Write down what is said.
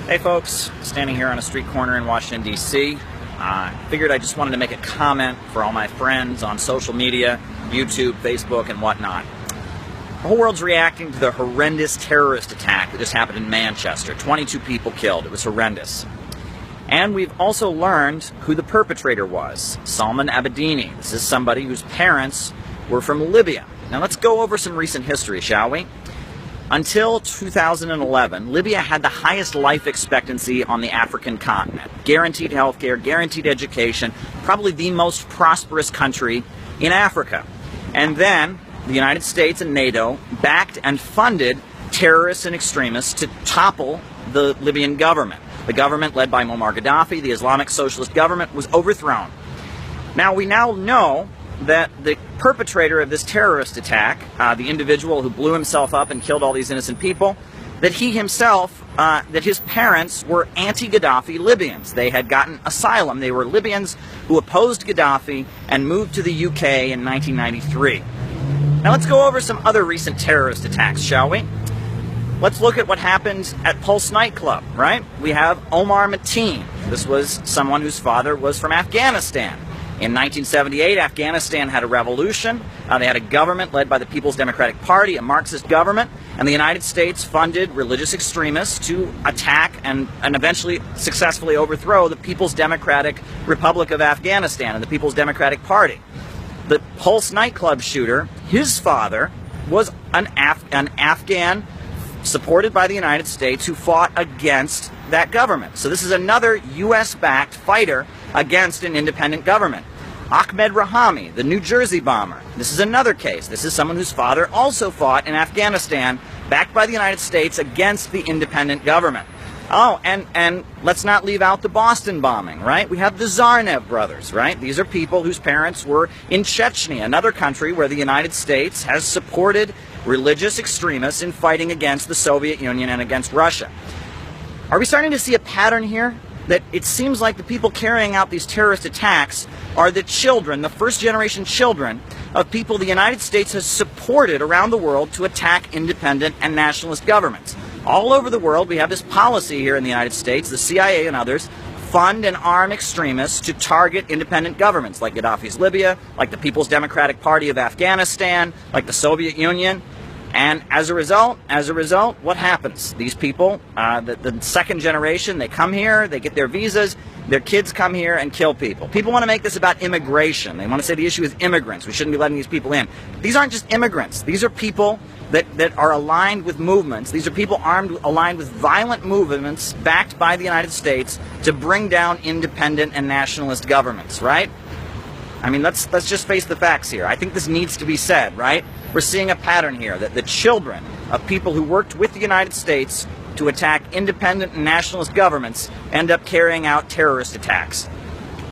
Hey folks, standing here on a street corner in Washington, D.C. Figured I just wanted to make a comment for all my friends on social media, YouTube, Facebook, and whatnot. The whole world's reacting to the horrendous terrorist attack that just happened in Manchester. 22 people killed. It was horrendous. And we've also learned who the perpetrator was, Salman Abedini. This is somebody whose parents were from Libya. Now let's go over some recent history, shall we? Until 2011, Libya had the highest life expectancy on the African continent. Guaranteed healthcare, guaranteed education, probably the most prosperous country in Africa. And then the United States and NATO backed and funded terrorists and extremists to topple the Libyan government. The government led by Muammar Gaddafi, the Islamic Socialist government, was overthrown. Now we know that the perpetrator of this terrorist attack, the individual who blew himself up and killed all these innocent people, that he himself, that his parents were anti-Gaddafi Libyans. They had gotten asylum. They were Libyans who opposed Gaddafi and moved to the UK in 1993. Now let's go over some other recent terrorist attacks, shall we? Let's look at what happened at Pulse nightclub, right? We have Omar Mateen. This was someone whose father was from Afghanistan. In 1978, Afghanistan had a revolution. They had a government led by the People's Democratic Party, a Marxist government, and the United States funded religious extremists to attack and eventually successfully overthrow the People's Democratic Republic of Afghanistan and the People's Democratic Party. The Pulse nightclub shooter, his father, was an Afghan supported by the United States who fought against that government. So this is another U.S.-backed fighter against an independent government. Ahmed Rahami, the New Jersey bomber. This is another case. This is someone whose father also fought in Afghanistan, backed by the United States against the independent government. Oh, and let's not leave out the Boston bombing, right? We have the Tsarnaev brothers, right? These are people whose parents were in Chechnya, another country where the United States has supported religious extremists in fighting against the Soviet Union and against Russia. Are we starting to see a pattern here? That it seems like the people carrying out these terrorist attacks are the children, the first-generation children of people the United States has supported around the world to attack independent and nationalist governments. All over the world, we have this policy here in the United States, the CIA and others, fund and arm extremists to target independent governments like Gaddafi's Libya, like the People's Democratic Party of Afghanistan, like the Soviet Union. And as a result, what happens? These people, the second generation, they come here, they get their visas, their kids come here and kill people. People want to make this about immigration. They want to say the issue is immigrants. We shouldn't be letting these people in. These aren't just immigrants. These are people that are aligned with movements. These are people aligned with violent movements backed by the United States to bring down independent and nationalist governments, right? I mean, let's just face the facts here. I think this needs to be said, right? We're seeing a pattern here that the children of people who worked with the United States to attack independent and nationalist governments end up carrying out terrorist attacks.